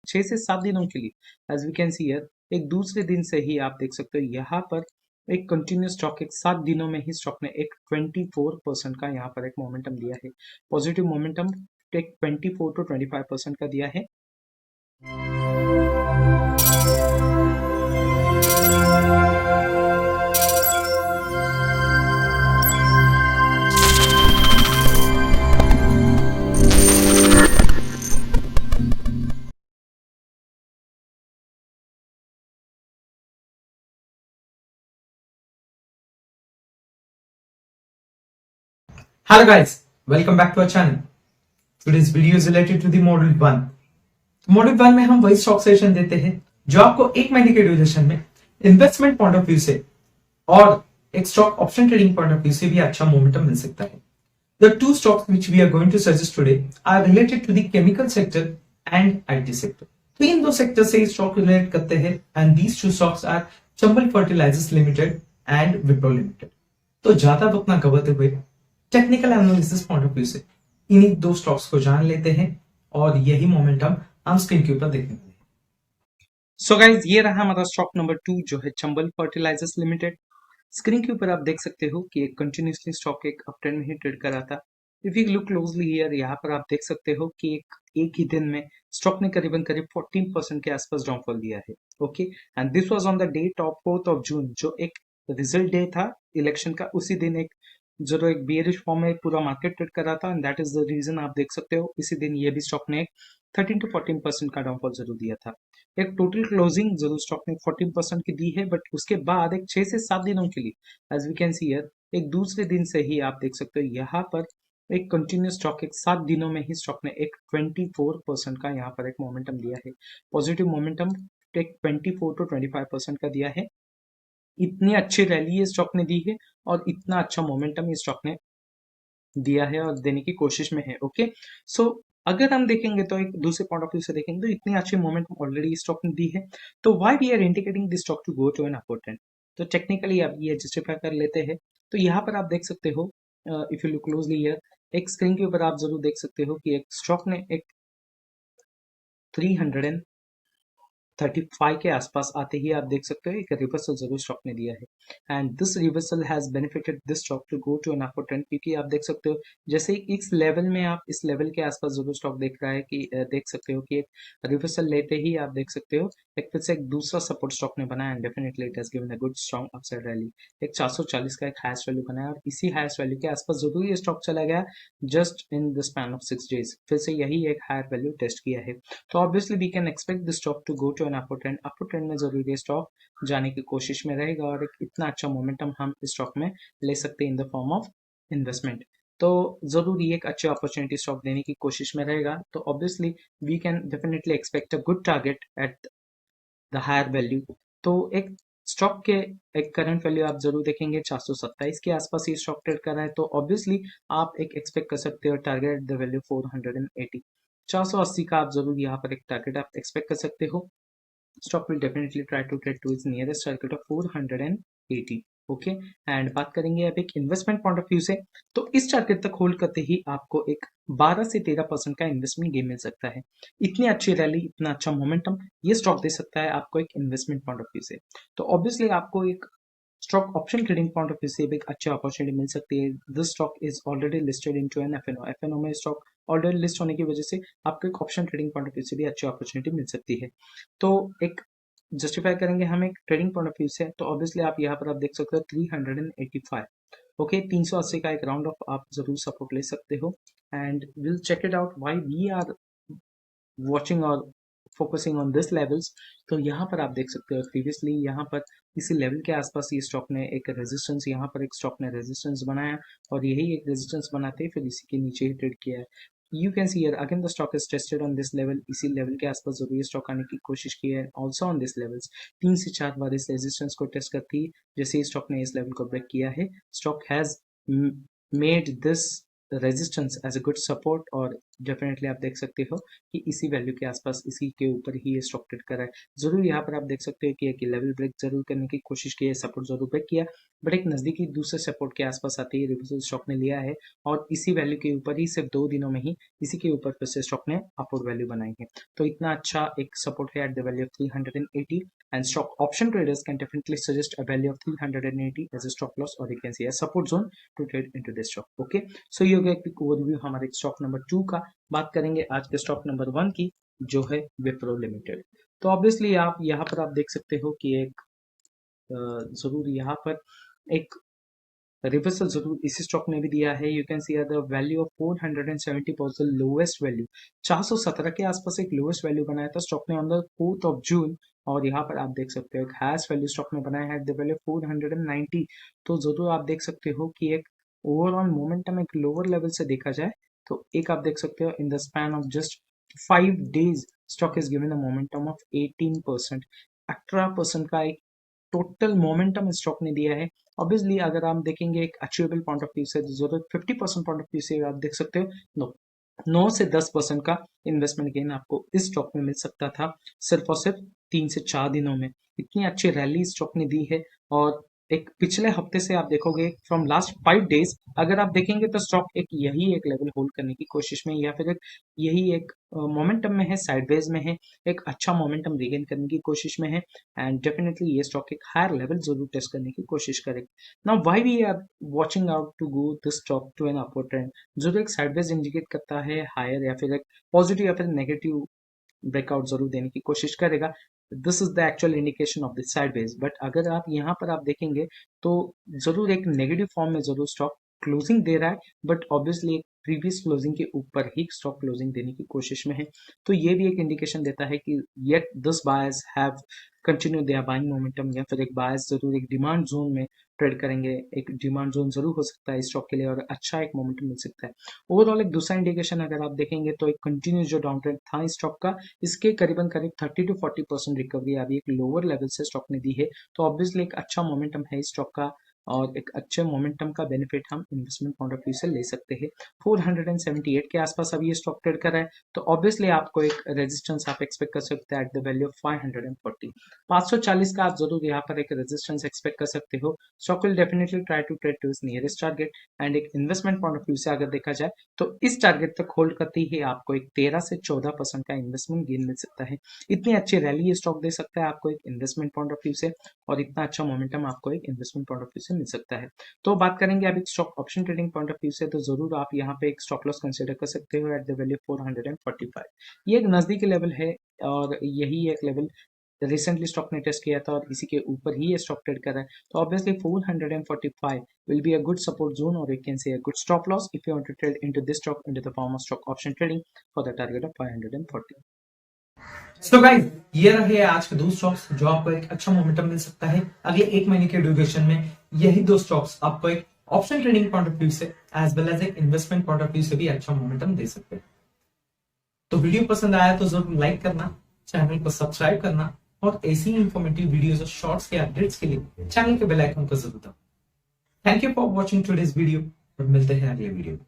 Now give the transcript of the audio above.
6 से 7 दिनों के लिए as we can see here एक दूसरे दिन से ही आप देख सकते हो यहाँ पर एक कंटिन्यूस स्टॉक एक 7 दिनों में ही स्टॉक ने एक 24% का यहाँ पर एक मोमेंटम दिया है। पॉजिटिव मोमेंटम एक 24 to 25% का दिया है। Hello guys, welcome back to our channel. Today's video is related to the Module 1. Module 1 में हम वही स्टॉक सजेशन देते हैं जो आपको एक महीने के ड्यूरेशन में इन्वेस्टमेंट पॉइंट ऑफ व्यू से और एक stock option trading point of view से भी अच्छा मोमेंटम मिल सकता है। The two stocks which we are going to suggest today are related to the chemical sector and IT sector. तो इन दो सेक्टर से स्टॉक रिलेट करते हैं and these two stocks are Chambal fertilisers limited and Wipro limited. तो ज्यादा वक्त ना गवाते हुए technical analysis point of view से इन्हीं दो स्टॉक्स को जान लेते हैं और यही मोमेंटम हम स्क्रीन के ऊपर देखेंगे। सो गाइज ये रहा हमारा स्टॉक नंबर 2 जो है चंबल फर्टिलाइजर्स लिमिटेड। स्क्रीन के ऊपर आप देख सकते हो कि एक कंटिन्यूसली स्टॉक एक अप ट्रेंड में ही ट्रेड कर रहा था। If you look closely here यहाँ पर आप देख सकते हो कि एक ही दिन में स्टॉक ने करीब 14% के आसपास डाउनफॉल दिया है। Okay, and this was on the date of 4 June जो एक रिजल्ट डे था इलेक्शन का। उसी दिन एक जो एक बियरिश फॉर्म में पूरा मार्केट ट्रेड कर रहा था and that is the reason आप देख सकते हो इसी दिन ये भी स्टॉक ने 13 to 14% का डाउनफॉल जरूर दिया था। एक टोटल क्लोजिंग जरूर स्टॉक ने 14% की दी है, बट उसके बाद एक 6 से 7 दिनों के लिए as we can see here एक दूसरे दिन से ही आप देख सकते हो यहाँ पर एक कंटिन्यूस स्टॉक एक 7 दिनों में ही स्टॉक ने एक 24% का यहाँ पर एक मोमेंटम दिया है। पॉजिटिव मोमेंटम एक 24 to 25% का दिया है। इतनी अच्छी रैली ये स्टॉक ने दी है और इतना अच्छा मोमेंटम ये स्टॉक ने दिया है और देने की कोशिश में है। ओके, सो अगर हम देखेंगे तो एक दूसरे पॉइंट ऑफ व्यू से देखेंगे तो इतनी अच्छी मोमेंटम ऑलरेडी स्टॉक ने दी है, तो why we are indicating this stock to go to an upward trend. तो टेक्निकली आप ये जस्टिफाई कर लेते हैं। तो यहाँ पर आप देख सकते हो if you look closely here एक स्क्रीन के ऊपर आप जरूर देख सकते हो कि एक स्टॉक ने एक 335 के आसपास आते ही आप देख सकते हो एक रिवर्सल जरूर स्टॉक ने दिया है and this reversal has benefited this stock to go to an upward trend, क्योंकि आप देख सकते हो जैसे इस लेवल में आप इस लेवल के आसपास जरूर स्टॉक देख रहा है कि देख सकते हो कि एक रिवर्सल लेते ही आप देख सकते हो एक फिर से एक दूसरा सपोर्ट स्टॉक ने बनाया and definitely it has given a good strong upside rally. एक 440 का एक हाईएस्ट वैल्यू बनाया और इसी हाईएस्ट वैल्यू के आसपास जरूर ये स्टॉक चला गया just in the span of 6 days, फिर से यही एक हायर वैल्यू टेस्ट किया है। तो obviously we can expect this stock to go to an upward trend. Upward trend में जरूर ये स्टॉक जाने की कोशिश में रहेगा और एक इतना अच्छा मोमेंटम हम इस स्टॉक में ले सकते हैं in the form of investment. तो जरूर ये एक अच्छी अपॉर्चुनिटी स्टॉक देने की कोशिश में रहेगा। तो obviously we can definitely expect a good target at the higher value. तो एक स्टॉक के एक करंट वैल्यू आप जरूर देखेंगे 427 के आसपास ये स्टॉक ट्रेड कर रहा है, तो ऑब्वियसली आप एक एक्सपेक्ट कर सकते हो टारगेट द वैल्यू 480। 480 का आप जरूर यहाँ पर एक टारगेट आप एक्सपेक्ट कर सकते हो। Stock will definitely try to get to its nearest target of 480। Okay, and बात करेंगे अब एक इन्वेस्टमेंट पॉइंट ऑफ व्यू से, तो इस टारगेट तक होल्ड करते ही आपको एक 12 से 13% का इन्वेस्टमेंट गेन मिल सकता है। इतनी अच्छी रैली इतना अच्छा मोमेंटम ये स्टॉक दे सकता है आपको एक इन्वेस्टमेंट पॉइंट ऑफ व्यू से। तो ऑब्वियसली आपको एक stock option trading point of view से भी एक अच्छी अपॉर्चुनिटी मिल सकती है। This stock is already listed into an F N O. F N O में स्टॉक ऑलरेडी लिस्ट होने की वजह से आपको एक option trading point of view से भी अच्छी अपॉर्चुनिटी मिल सकती है। तो एक जस्टिफाई करेंगे हम एक ट्रेडिंग पॉइंट ऑफ व्यू से, तो ऑब्वियसली आप यहाँ पर आप देख सकते हो 385। ओके, 380 का एक राउंड ऑफ आप जरूर सपोर्ट ले सकते हो and will check it out why we are watching और फोकसिंग ऑन दिस लेवल्स। तो यहाँ पर आप देख सकते हो प्रीवियसली यहाँ पर इसी लेवल के आसपास ये स्टॉक ने एक रेजिस्टेंस यहाँ पर एक स्टॉक ने रेजिस्टेंस बनाया और यही एक रेजिस्टेंस बनाते फिर इसी के नीचे ही ट्रेड किया है। You can see here again the stock is tested on this level. इसी लेवल के आसपास जरूर ये स्टॉक आने की कोशिश की है ऑल्सो ऑन दिस लेवल्स। 3 से 4 बार इस रेजिस्टेंस को टेस्ट करती है। जैसे ही स्टॉक ने इस लेवल को ब्रेक किया है stock has made this resistance as a good support, और डेफिनेटली आप देख सकते हो कि इसी वैल्यू के आसपास, इसी के ऊपर ही ये स्टॉक ट्रेड कर रहा है। जरूर यहाँ पर आप देख सकते हो कि एक लेवल ब्रेक जरूर करने की कोशिश की है, सपोर्ट जरूर ब्रेक किया, बट एक नजदीकी दूसरे सपोर्ट के आसपास आते ही रिवर्सल स्टॉक ने लिया है, और इसी वैल्यू के ऊपर ही सिर्फ 2 दिनों में ही इसी के ऊपर फिर से स्टॉक ने अपवर्ड वैल्यू बनाई है। तो इतना अच्छा एक सपोर्ट है at the value of 380, and stock option traders can definitely suggest a value of 380 as a stop loss, or you can see a support zone to trade into this stock. Okay, so ये हो गया एक overview हमारे stock number 2 का। बात करेंगे आज के स्टॉक नंबर 1 की, जो है विप्रो लिमिटेड। तो ऑब्वियसली आप यहाँ पर आप देख सकते हो कि एक जरूर यहाँ पर एक रिवर्सल जरूर इसी स्टॉक ने भी दिया है। You can see the value of 470 was the lowest value, 417 के आसपास एक लोएस्ट वैल्यू बनाया था स्टॉक ने on the 4th of June, और यहाँ पर आप देख सकते हो एक हाईएस्ट वैल्यू स्टॉक ने बनाया है एट द वैल्यू 490। तो जरूर आप देख सकते हो कि एक ओवरऑल मोमेंटम एक लोअर लेवल से देखा जाए तो एक आप देख सकते हो in the span of just 5 days stock is given a momentum of 18%, 18% का एक टोटल मोमेंटम स्टॉक ने दिया है। ऑब्वियसली अगर आप देखेंगे एक अचीवेबल पॉइंट ऑफ व्यू से, जरूरत 50% पॉइंट ऑफ व्यू से आप देख सकते हो 9 से 10% का इन्वेस्टमेंट गेन आपको इस स्टॉक में मिल सकता था सिर्फ और सिर्फ 3 से 4 दिनों में। इतनी अच्छी रैली स्टॉक ने दी है, और एक पिछले हफ्ते से आप देखोगे फ्रॉम लास्ट 5 days अगर आप देखेंगे तो स्टॉक एक यही एक लेवल होल्ड करने की कोशिश में, या फिर एक यही एक मोमेंटम में है, साइडवेज में है, एक अच्छा मोमेंटम रिगेन करने की कोशिश में है, एंड डेफिनेटली ये स्टॉक एक हायर लेवल जरूर टेस्ट करने की कोशिश करेगा। Now why we are watching out to go this stock to an upward trend, जो एक साइडवेज इंडिकेट करता है हायर या फिर एक पॉजिटिव या फिर नेगेटिव ब्रेकआउट जरूर देने की कोशिश करेगा। This is the actual indication of the sideways, but अगर आप यहाँ पर आप देखेंगे तो जरूर एक नेगेटिव फॉर्म में जरूर स्टॉक क्लोजिंग दे रहा है, बट ऑब्वियसली एक प्रीवियस क्लोजिंग के ऊपर ही स्टॉक क्लोजिंग देने की कोशिश में है। तो ये भी एक इंडिकेशन देता है कि yet this buyers have continue their buying momentum, या फिर एक बायर्स जरूर एक डिमांड जोन में ट्रेड करेंगे, एक डिमांड जोन जरूर हो सकता है इस स्टॉक के लिए, और अच्छा एक मोमेंटम मिल सकता है। ओवरऑल एक दूसरा इंडिकेशन अगर आप देखेंगे तो एक कंटिन्यूस जो डाउन ट्रेंड था इस स्टॉक का, इसके करीबन करीब 30 to 40% रिकवरी अभी एक लोअर लेवल से स्टॉक ने दी है। तो ऑब्वियसली एक अच्छा मोमेंटम है इस स्टॉक का, और एक अच्छे मोमेंटम का बेनिफिट हम इन्वेस्टमेंट पॉइंट ऑफ व्यू से ले सकते हैं। 478 के आसपास अभी ये स्टॉक ट्रेड कर रहा है, तो ऑब्वियसली आपको एक रेजिस्टेंस आप एक्सपेक्ट कर सकते हैं एट द वैल्यू ऑफ 540, 540 का आप जरूर यहाँ पर एक रेजिस्टेंस एक्सपेक्ट कर सकते हो। Stock will definitely try to trade to its nearest target, and एक इन्वेस्टमेंट पॉइंट ऑफ व्यू से अगर देखा जाए तो इस टारगेट तक होल्ड करते ही आपको एक 13 से 14% का इन्वेस्टमेंट गेन मिल सकता है। इतनी अच्छी रैली ये स्टॉक दे सकता है आपको एक इन्वेस्टमेंट पॉइंट ऑफ व्यू से, और इतना अच्छा मोमेंटम आपको एक इन्वेस्टमेंट पॉइंट ऑफ व्यू से मिल सकता है। तो बात करेंगे अभी stock option trading point of view से, तो जरूर आप यहाँ पे एक स्टॉप लॉस कंसीडर कर सकते हो एट द वैल्यू 445। ये एक नजदीकी लेवल है, और यही एक लेवल रिसेंटली स्टॉक ने टेस्ट किया था, और इसी के ऊपर ही ये स्टॉक ट्रेड कर रहा है। तो obviously 445 will be a good support zone, or you can say a good stop loss if you want to trade into this stock into the form of stock option trading for the target of 540. So guys, ये रहे आज के दो stocks जो आपको एक अच्छा momentum मिल सकता है अगले 1 महीने के ड्यूरेशन में। यही दो स्टॉक्स आपको एक option trading point of view से एज वेल एज एक इन्वेस्टमेंट पॉइंट ऑफ व्यू से भी अच्छा मोमेंटम दे सकते हैं। तो वीडियो पसंद आया तो जरूर लाइक करना, चैनल को सब्सक्राइब करना, और ऐसी इंफॉर्मेटिव वीडियोस और शॉर्ट्स के अपडेट्स के लिए चैनल के बेल आइकन को जरूर दबाएं। Thank you for watching today's video, और मिलते हैं अगले वीडियो में।